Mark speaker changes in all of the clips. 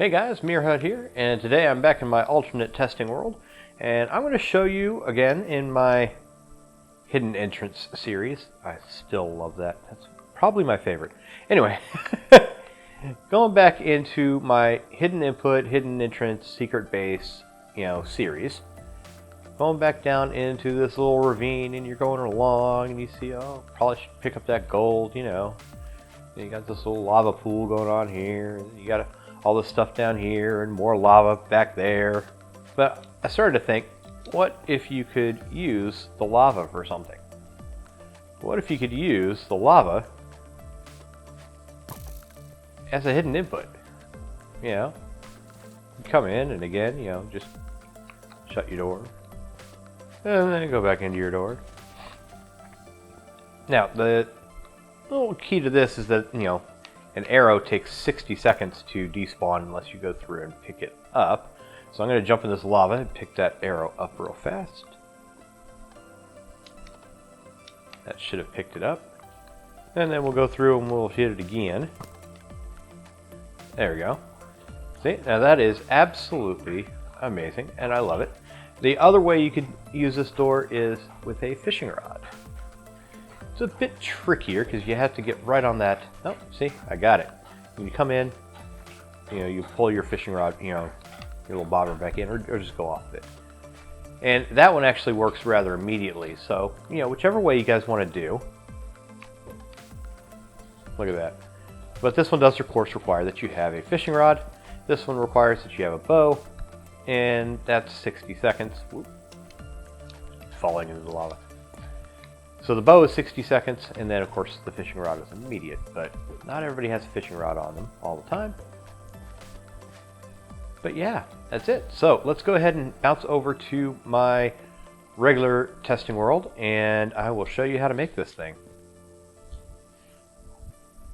Speaker 1: Hey guys, MeerHut here, and today I'm back in my alternate testing world, and I'm going to show you again in my hidden entrance series. I still love that. That's probably my favorite. Anyway, going back into my hidden input, hidden entrance, secret base, series. Going back down into this little ravine, and you're going along, and you see, oh, probably should pick up that gold, You got this little lava pool going on here, and you got all this stuff down here, and more lava back there. But I started to think, what if you could use the lava for something? What if you could use the lava as a hidden input? You come in, and again, just shut your door, and then go back into your door. Now, the little key to this is that, an arrow takes 60 seconds to despawn unless you go through and pick it up. So I'm going to jump in this lava and pick that arrow up real fast. That should have picked it up. And then we'll go through and we'll hit it again. There we go. See, now that is absolutely amazing, and I love it. The other way you could use this door is with a fishing rod. It's a bit trickier because you have to get right on that. Oh, see, I got it. When you come in, you pull your fishing rod, your little bobber back in, or just go off of it. And that one actually works rather immediately. So, whichever way you guys want to do. Look at that. But this one does, of course, require that you have a fishing rod. This one requires that you have a bow. And that's 60 seconds. Whoop. Falling into the lava. So the bow is 60 seconds, and then of course the fishing rod is immediate, but not everybody has a fishing rod on them all the time. But yeah, that's it. So let's go ahead and bounce over to my regular testing world, and I will show you how to make this thing.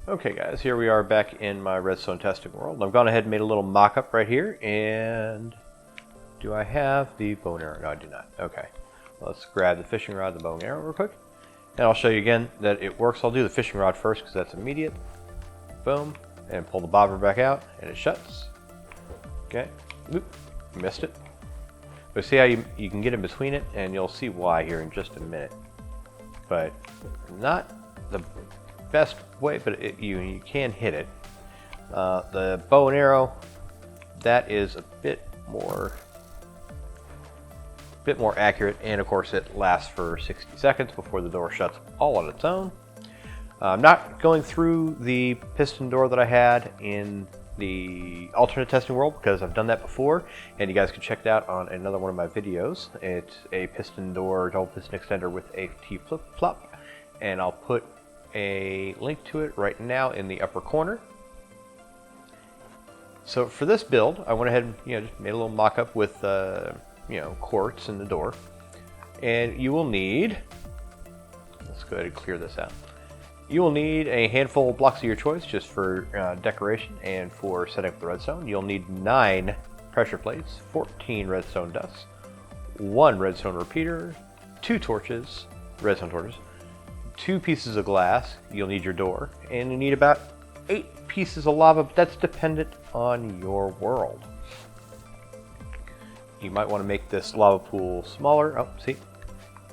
Speaker 1: Okay guys, here we are back in my redstone testing world. I've gone ahead and made a little mock-up right here, and do I have the bow and arrow? No, I do not. Okay, let's grab the fishing rod, the bow and arrow real quick. And I'll show you again that it works. I'll do the fishing rod first because that's immediate. Boom. And pull the bobber back out and it shuts. Okay. Oop, missed it. But see how you can get in between it, and you'll see why here in just a minute. But not the best way, but you can hit it. The bow and arrow, that is a bit more accurate, and of course it lasts for 60 seconds before the door shuts all on its own. I'm not going through the piston door that I had in the alternate testing world because I've done that before, and you guys can check that out on another one of my videos. It's a piston door, double piston extender with a T-flip-flop, and I'll put a link to it right now in the upper corner. So for this build, I went ahead and just made a little mock-up with quartz in the door, and you will need, let's go ahead and clear this out. You will need a handful of blocks of your choice just for decoration and for setting up the redstone. You'll need 9 pressure plates, 14 redstone dusts, 1 redstone repeater, 2 torches, redstone torches, 2 pieces of glass. You'll need your door, and you need about 8 pieces of lava, but that's dependent on your world. You might want to make this lava pool smaller. Oh, see,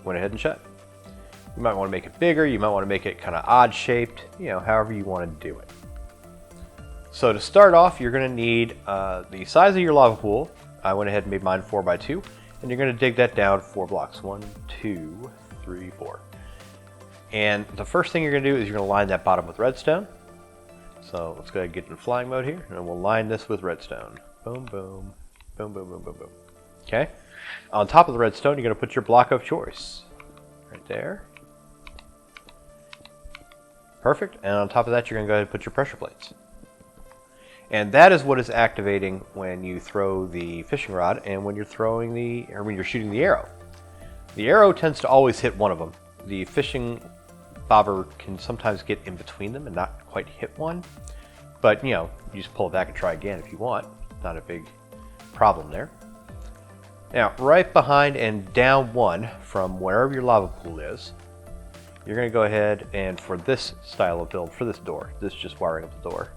Speaker 1: went ahead and shut. You might want to make it bigger. You might want to make it kind of odd shaped, however you want to do it. So to start off, you're going to need the size of your lava pool. I went ahead and made mine 4x2, and you're going to dig that down 4 blocks. 1, 2, 3, 4. And the first thing you're going to do is you're going to line that bottom with redstone. So let's go ahead and get in flying mode here, and we'll line this with redstone. Boom, boom, boom, boom, boom, boom, boom. Okay, on top of the redstone, you're going to put your block of choice right there. Perfect. And on top of that, you're going to go ahead and put your pressure plates. And that is what is activating when you throw the fishing rod and when you're when you're shooting the arrow. The arrow tends to always hit one of them. The fishing bobber can sometimes get in between them and not quite hit one. But, you just pull it back and try again if you want. Not a big problem there. Now, right behind and down 1 from wherever your lava pool is, you're going to go ahead and for this style of build, for this door, this is just wiring up the door,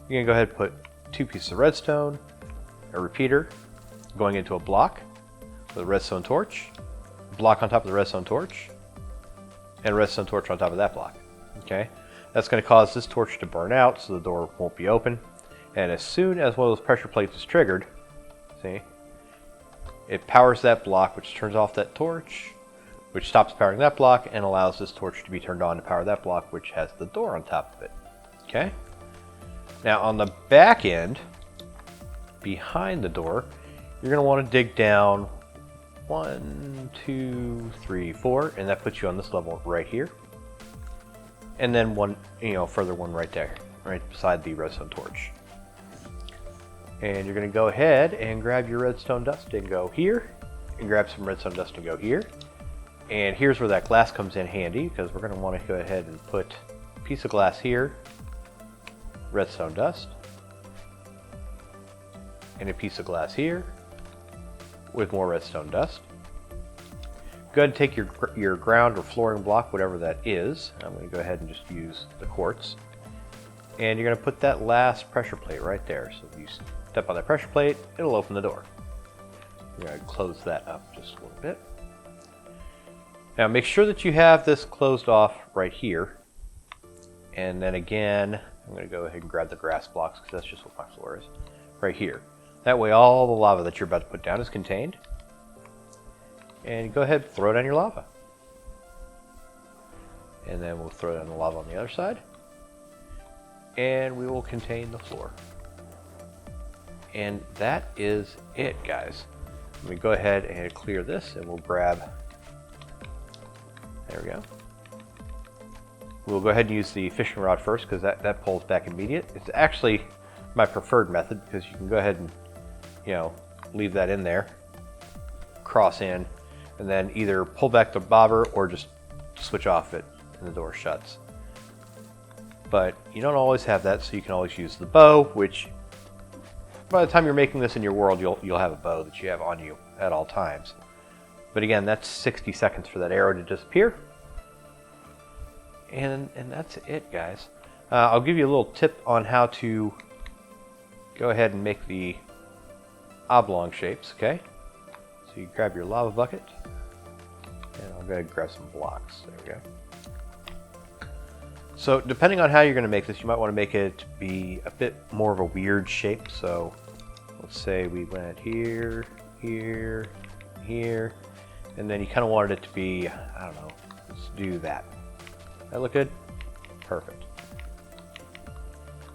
Speaker 1: you're going to go ahead and put 2 pieces of redstone, a repeater going into a block with a redstone torch, a block on top of the redstone torch, and a redstone torch on top of that block. Okay, that's going to cause this torch to burn out, so the door won't be open. And as soon as one of those pressure plates is triggered, see, it powers that block, which turns off that torch, which stops powering that block and allows this torch to be turned on to power that block, which has the door on top of it. Okay? Now on the back end, behind the door, you're going to want to dig down 1, 2, 3, 4, and that puts you on this level right here. And then one, further one right there, right beside the redstone torch. And you're going to go ahead and grab your redstone dust and go here, and grab some redstone dust and go here. And here's where that glass comes in handy, because we're going to want to go ahead and put a piece of glass here, redstone dust, and a piece of glass here with more redstone dust. Go ahead and take your ground or flooring block, whatever that is. I'm going to go ahead and just use the quartz. And you're going to put that last pressure plate right there. So if you step on that pressure plate, it'll open the door. We're going to close that up just a little bit. Now make sure that you have this closed off right here. And then again, I'm going to go ahead and grab the grass blocks because that's just what my floor is. Right here. That way all the lava that you're about to put down is contained. And go ahead and throw down your lava. And then we'll throw down the lava on the other side. And we will contain the floor. And that is it, guys. Let me go ahead and clear this, and we'll grab, there we go. We'll go ahead and use the fishing rod first, because that pulls back immediate. It's actually my preferred method, because you can go ahead and, leave that in there, cross in, and then either pull back the bobber or just switch off it and the door shuts. But you don't always have that, so you can always use the bow, which by the time you're making this in your world, you'll have a bow that you have on you at all times. But again, that's 60 seconds for that arrow to disappear. And that's it, guys. I'll give you a little tip on how to go ahead and make the oblong shapes, okay? So you grab your lava bucket, and I'm going to grab some blocks. There we go. So depending on how you're going to make this, you might want to make it be a bit more of a weird shape. So let's say we went here, here, here, and then you kind of wanted it to be, I don't know, let's do that. That look good? Perfect.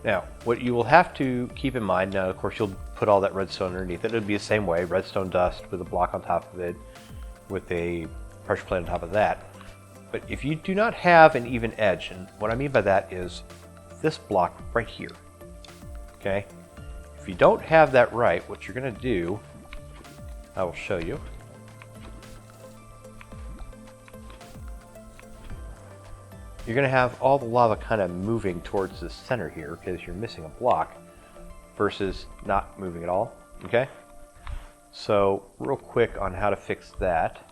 Speaker 1: Now, what you will have to keep in mind, now of course you'll put all that redstone underneath it. It'll be the same way, redstone dust with a block on top of it, with a pressure plate on top of that. But if you do not have an even edge, and what I mean by that is this block right here, okay? If you don't have that right, what you're going to do, I will show you. You're going to have all the lava kind of moving towards the center here because you're missing a block versus not moving at all, okay? So real quick on how to fix that.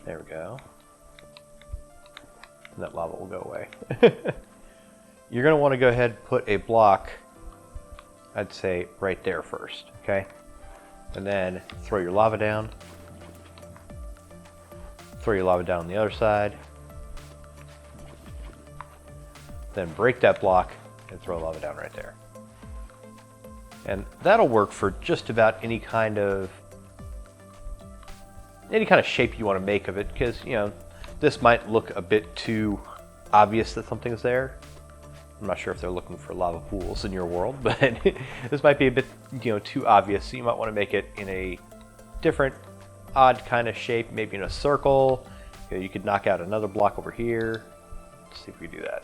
Speaker 1: There we go. And that lava will go away. You're going to want to go ahead and put a block, I'd say right there first, okay? And then throw your lava down. Throw your lava down on the other side. Then break that block and throw lava down right there. And that'll work for just about any kind of shape you want to make of it, because this might look a bit too obvious that something's there. I'm not sure if they're looking for lava pools in your world, but this might be a bit too obvious, so you might want to make it in a different odd kind of shape, maybe in a circle. You could knock out another block over here. Let's see if we do that.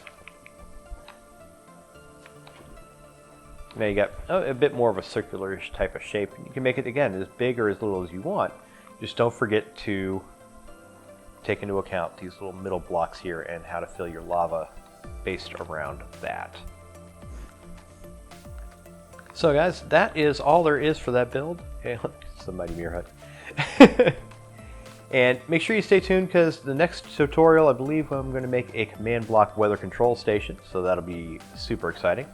Speaker 1: Now you got a bit more of a circular-ish type of shape. You can make it again as big or as little as you want. Just don't forget to take into account these little middle blocks here and how to fill your lava based around that. So guys, that is all there is for that build. Okay, it's the mighty MeerHut. And make sure you stay tuned because the next tutorial, I believe I'm going to make a command block weather control station, so that'll be super exciting.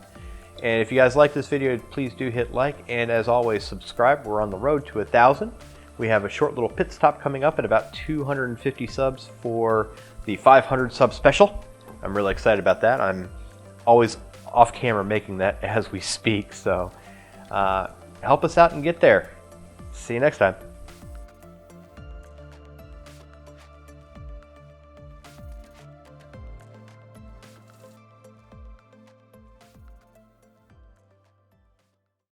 Speaker 1: And if you guys like this video, please do hit like, and as always, subscribe. We're on the road to 1,000. We have a short little pit stop coming up at about 250 subs for the 500 sub special. I'm really excited about that. I'm always off camera making that as we speak, so help us out and get there. See you next time.